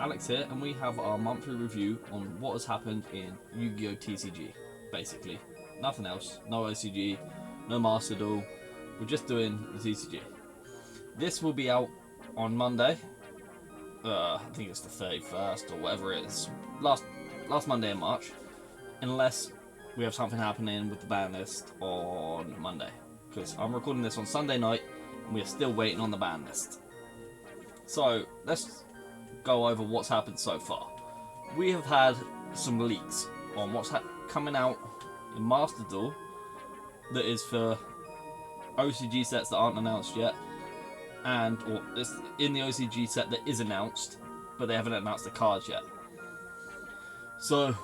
Alex here, and we have our monthly review on what has happened in Yu-Gi-Oh! TCG. Basically, nothing else. No OCG, no Master Duel. We're just doing the TCG. This will be out on Monday. I think it's the 31st or whatever it is. Last Monday in March, unless we have something happening with the ban list on Monday. Because I'm recording this on Sunday night, and we are still waiting on the ban list. So let's go over what's happened so far. We have had some leaks on what's coming out in Master Duel that is for OCG sets that aren't announced yet, or it's in the OCG set that is announced, but they haven't announced the cards yet. So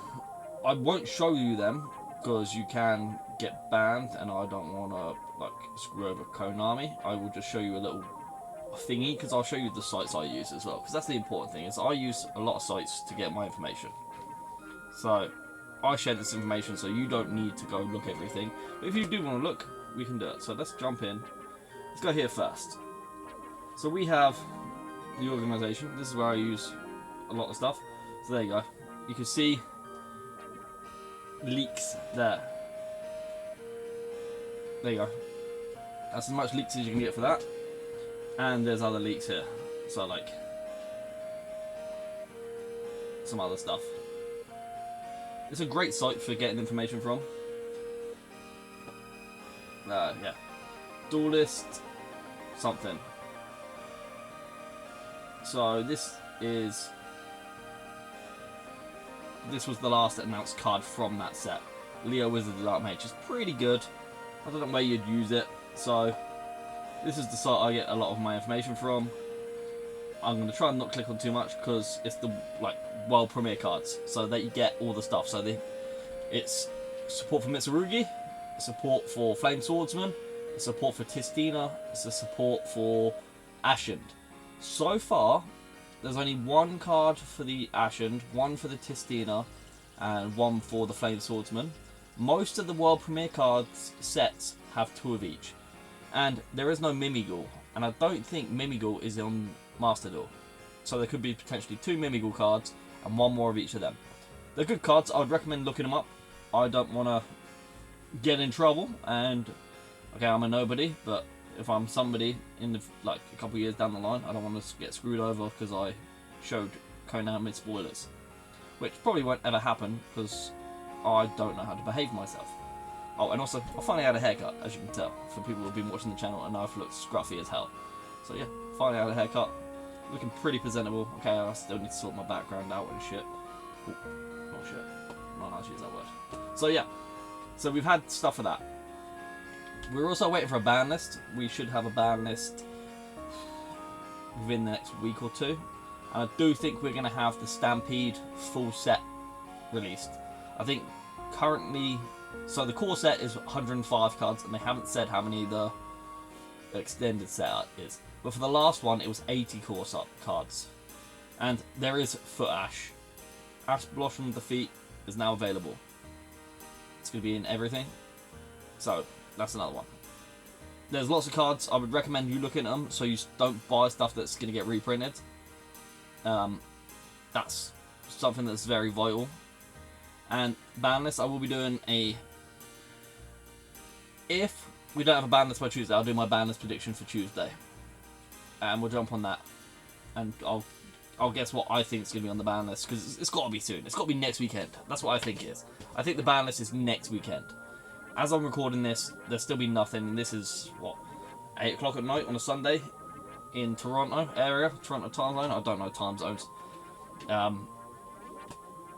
I won't show you them because you can get banned, and I don't want to screw over Konami. I will just show you a little thingy because I'll show you the sites I use as well, because that's the important thing. Is I use a lot of sites to get my information, so I share this information so you don't need to go look everything. But if you do want to look, we can do it. So let's jump in. Let's go here first. So we have the organization. This is where I use a lot of stuff. So there you go. You can see leaks there. There you go. That's as much leaks as you can get for that. And there's other leaks here. So like some other stuff. It's a great site for getting information from. Yeah. Duelist something. So this was the last announced card from that set. Leo Wizard of the Dark Mage is pretty good. I don't know where you'd use it. So this is the site I get a lot of my information from. I'm going to try and not click on too much because it's the world premiere cards, so that you get all the stuff. So it's support for Mitsurugi, support for Flame Swordsman, support for Tistina, it's a support for Ashen. So far, there's only one card for the Ashen, one for the Tistina, and one for the Flame Swordsman. Most of the world premiere cards sets have two of each. And there is no Mimighoul, and I don't think Mimighoul is on Master Duel. So there could be potentially two Mimighoul cards and one more of each of them. They're good cards. I would recommend looking them up. I don't want to get in trouble, and okay, I'm a nobody, but if I'm somebody in the, a couple of years down the line, I don't want to get screwed over because I showed Conan mid spoilers, which probably won't ever happen because I don't know how to behave myself. Oh, and also, I finally had a haircut, as you can tell, for people who have been watching the channel, and I've looked scruffy as hell. So yeah, finally had a haircut, looking pretty presentable. Okay, I still need to sort my background out and shit. Ooh, oh shit, I'm not allowed to use that word. So yeah, so we've had stuff for that. We're also waiting for a ban list. We should have a ban list within the next week or two. And I do think we're going to have the Stampede full set released. I think currently, so the core set is 105 cards, and they haven't said how many the extended set is. But for the last one, it was 80 core cards. And there is Foot Ash. Ash Blossom Defeat is now available. It's going to be in everything. So that's another one. There's lots of cards. I would recommend you looking at them so you don't buy stuff that's going to get reprinted. That's something that's very vital. And ban list, I will be doing if we don't have a ban list by Tuesday, I'll do my ban list prediction for Tuesday. And we'll jump on that. And I'll guess what I think is going to be on the ban list, because it's got to be soon. It's got to be next weekend. That's what I think it is. I think the ban list is next weekend. As I'm recording this, there'll still be nothing. This is, 8 o'clock at night on a Sunday in Toronto area, Toronto time zone. I don't know time zones.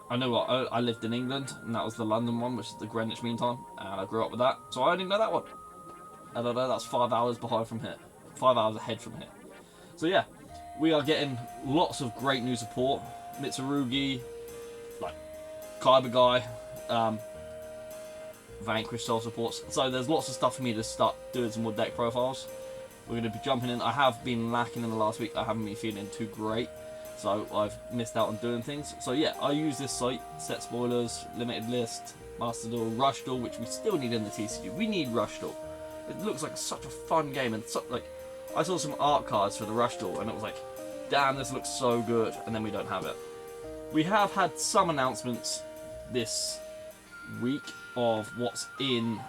I know I lived in England, and that was the London one, which is the Greenwich Mean Time, and I grew up with that, so I only know that one. I don't know, that's 5 hours behind from here. 5 hours ahead from here. So yeah, we are getting lots of great new support. Mitsurugi, Kaiba Guy, Vanquish Soul supports. So there's lots of stuff for me to start doing some more deck profiles. We're going to be jumping in. I have been lacking in the last week. I haven't been feeling too great, so I've missed out on doing things. So yeah, I use this site, set spoilers, limited list, Master Duel, Rush Duel, which we still need in the TCG. We need Rush Duel. It looks like such a fun game, and I saw some art cards for the Rush Duel, and it was like damn, this looks so good, and then we don't have it. We have had some announcements this week of what's in.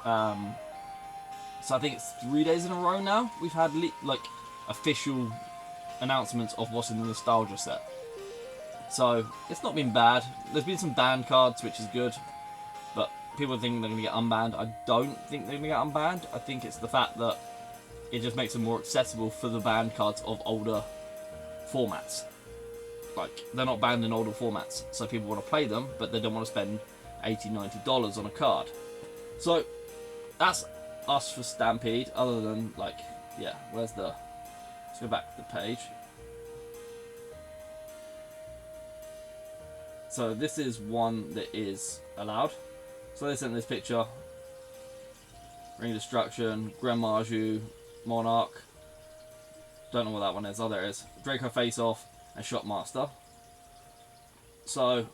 So I think it's 3 days in a row now. We've had like official announcements of what's in the nostalgia set. So it's not been bad. There's been some banned cards, which is good, but people think they're going to get unbanned. I don't think they're going to get unbanned. I think it's the fact that it just makes them more accessible for the banned cards of older formats. Like, they're not banned in older formats, so people want to play them, but they don't want to spend $80, $90 on a card. So that's us for Stampede, other than, like, yeah, where's the... Let's go back to the page. So this is one that is allowed. So they sent this picture. Ring Destruction, Grand Marju, Monarch. Don't know what that one is. Oh, there it is. Draco Face Off and Shotmaster. So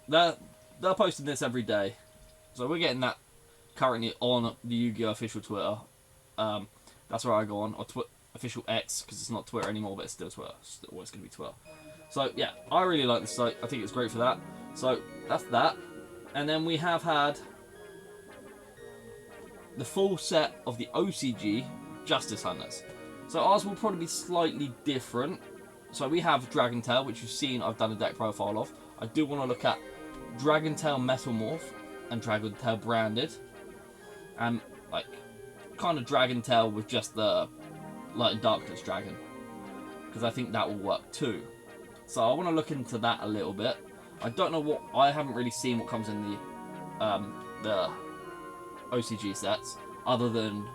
they're posting this every day. So we're getting that currently on the Yugioh official Twitter. That's where I go on, or official X, because it's not Twitter anymore, but it's still Twitter. It's still always going to be Twitter. So yeah, I really like this site. I think it's great for that. So that's that. And then we have had the full set of the OCG Justice Hunters. So ours will probably be slightly different. So we have Dragon Tail, which you've seen I've done a deck profile of. I do want to look at Dragon Tail Metalmorph and Dragon Tail Branded. And like kind of Dragon Tail with just the Light and Darkness Dragon, because I think that will work too. So I want to look into that a little bit. I don't know what, I haven't really seen what comes in the OCG sets other than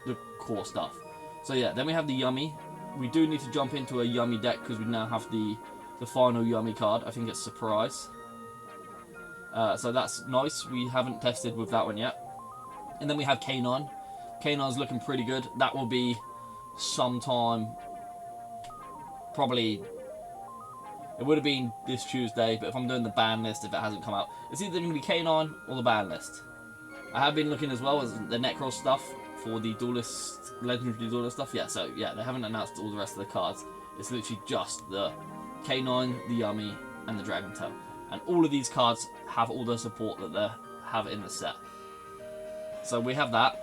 the core stuff. So yeah, then we have the Yummy. We do need to jump into a Yummy deck because we now have the final Yummy card. I think it's Surprise. So that's nice. We haven't tested with that one yet. And then we have K9. K9's looking pretty good. That will be sometime, probably, it would have been this Tuesday, but if I'm doing the ban list, if it hasn't come out, it's either going to be K9 or the ban list. I have been looking as well as the Necro stuff for the Duelist, Legendary Duelist stuff. Yeah, so yeah, they haven't announced all the rest of the cards. It's literally just the K9, the Yummy, and the Dragon Tail. And all of these cards have all the support that they have in the set. So we have that.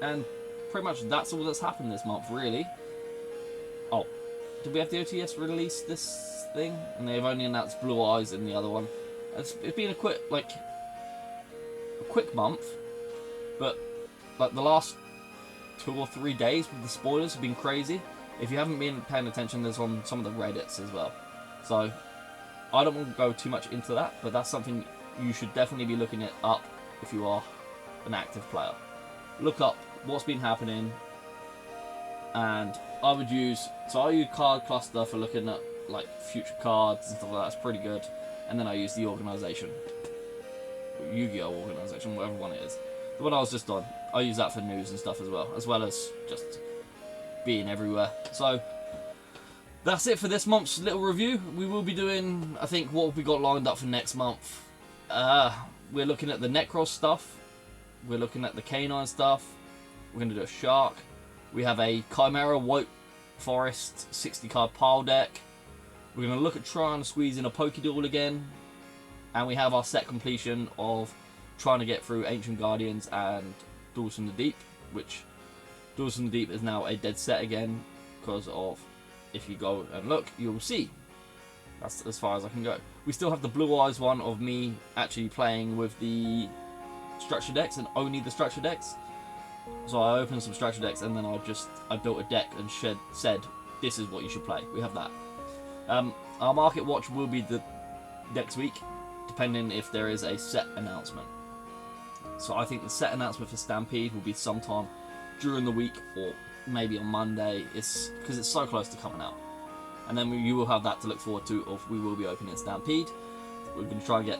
And pretty much that's all that's happened this month, really. Oh, did we have the OTS release this thing? And they've only announced Blue Eyes in the other one. It's been a quick month, but like the last 2 or 3 days with the spoilers have been crazy. If you haven't been paying attention, there's on some of the Reddits as well. So I don't want to go too much into that, but that's something you should definitely be looking it up if you are an active player. Look up what's been happening, and I use Card Cluster for looking at like future cards and stuff like that. It's pretty good. And then I use the organization, Yu-Gi-Oh organization, whatever one it is, the one I was just on. I use that for news and stuff as well as just being everywhere. So that's it for this month's little review. We will be doing, I think, what have we got lined up for next month. We're looking at the Necros stuff. We're looking at the Canine stuff. We're going to do a Shark. We have a Chimera White Forest 60 card pile deck. We're going to look at trying to squeeze in a Pokéduel again. And we have our set completion of trying to get through Ancient Guardians and Duels from the Deep, which Duels from the Deep is now a dead set again because of, if you go and look, you'll see. That's as far as I can go. We still have the Blue Eyes one of me actually playing with the structure decks and only the structure decks. So I opened some structure decks and then I built a deck and said this is what you should play. We have that. Our market watch will be the next week, depending if there is a set announcement. So I think the set announcement for Stampede will be sometime during the week or maybe on Monday. It's because it's so close to coming out. And then you will have that to look forward to of we will be opening Stampede. We're going to try and get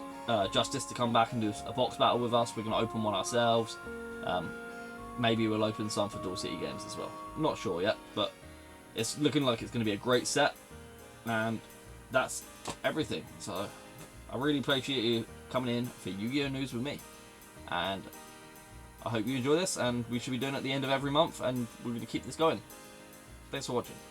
Justice to come back and do a box battle with us. We're going to open one ourselves. Maybe we'll open some for Dual City Games as well. I'm not sure yet, but it's looking like it's going to be a great set. And that's everything. So I really appreciate you coming in for Yu-Gi-Oh! News with me. And I hope you enjoy this, and we should be doing it at the end of every month, and we're going to keep this going. Thanks for watching.